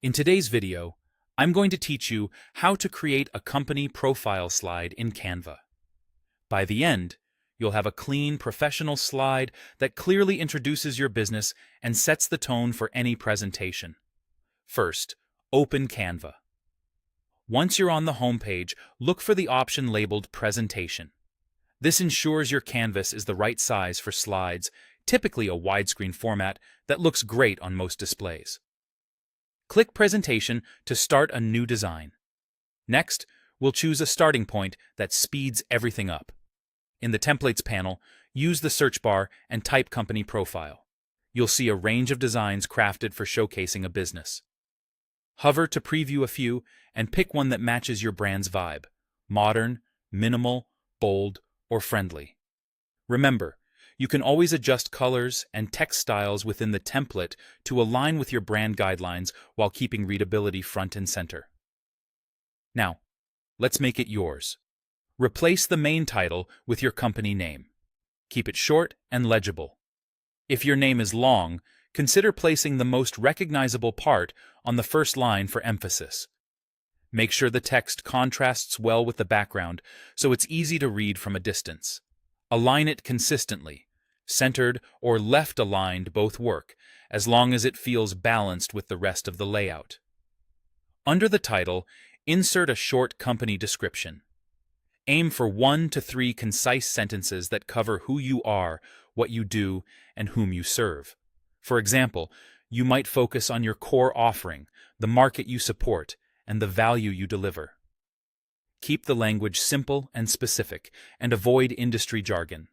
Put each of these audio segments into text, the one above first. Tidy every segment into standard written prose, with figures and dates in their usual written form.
In today's video, I'm going to teach you how to create a company profile slide in Canva. By the end, you'll have a clean, professional slide that clearly introduces your business and sets the tone for any presentation. First, open Canva. Once you're on the home page, look for the option labeled Presentation. This ensures your canvas is the right size for slides, typically a widescreen format that looks great on most displays. Click Presentation to start a new design. Next, we'll choose a starting point that speeds everything up. In the Templates panel, use the search bar and type Company Profile. You'll see a range of designs crafted for showcasing a business. Hover to preview a few and pick one that matches your brand's vibe: modern, minimal, bold, or friendly. Remember, you can always adjust colors and text styles within the template to align with your brand guidelines while keeping readability front and center. Now, let's make it yours. Replace the main title with your company name. Keep it short and legible. If your name is long, consider placing the most recognizable part on the first line for emphasis. Make sure the text contrasts well with the background so it's easy to read from a distance. Align it consistently. Centered or left-aligned both work, as long as it feels balanced with the rest of the layout. Under the title, insert a short company description. Aim for 1 to 3 concise sentences that cover who you are, what you do, and whom you serve. For example, you might focus on your core offering, the market you support, and the value you deliver. Keep the language simple and specific, and avoid industry jargon.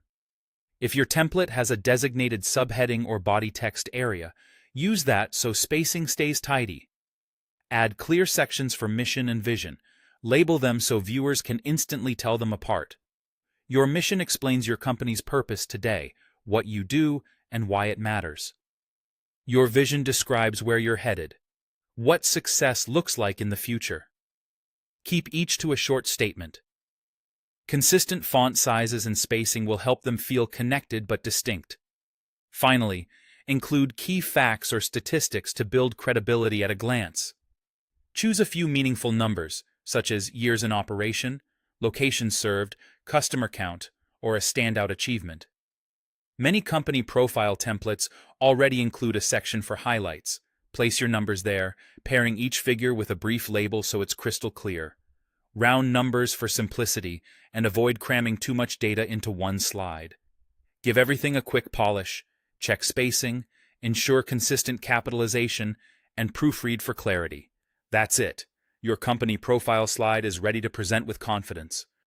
If your template has a designated subheading or body text area, use that so spacing stays tidy. Add clear sections for mission and vision. Label them so viewers can instantly tell them apart. Your mission explains your company's purpose today, what you do, and why it matters. Your vision describes where you're headed, what success looks like in the future. Keep each to a short statement. Consistent font sizes and spacing will help them feel connected but distinct. Finally, include key facts or statistics to build credibility at a glance. Choose a few meaningful numbers, such as years in operation, locations served, customer count, or a standout achievement. Many company profile templates already include a section for highlights. Place your numbers there, pairing each figure with a brief label so it's crystal clear. Round numbers for simplicity, and avoid cramming too much data into one slide. Give everything a quick polish, check spacing, ensure consistent capitalization, and proofread for clarity. That's it. Your company profile slide is ready to present with confidence.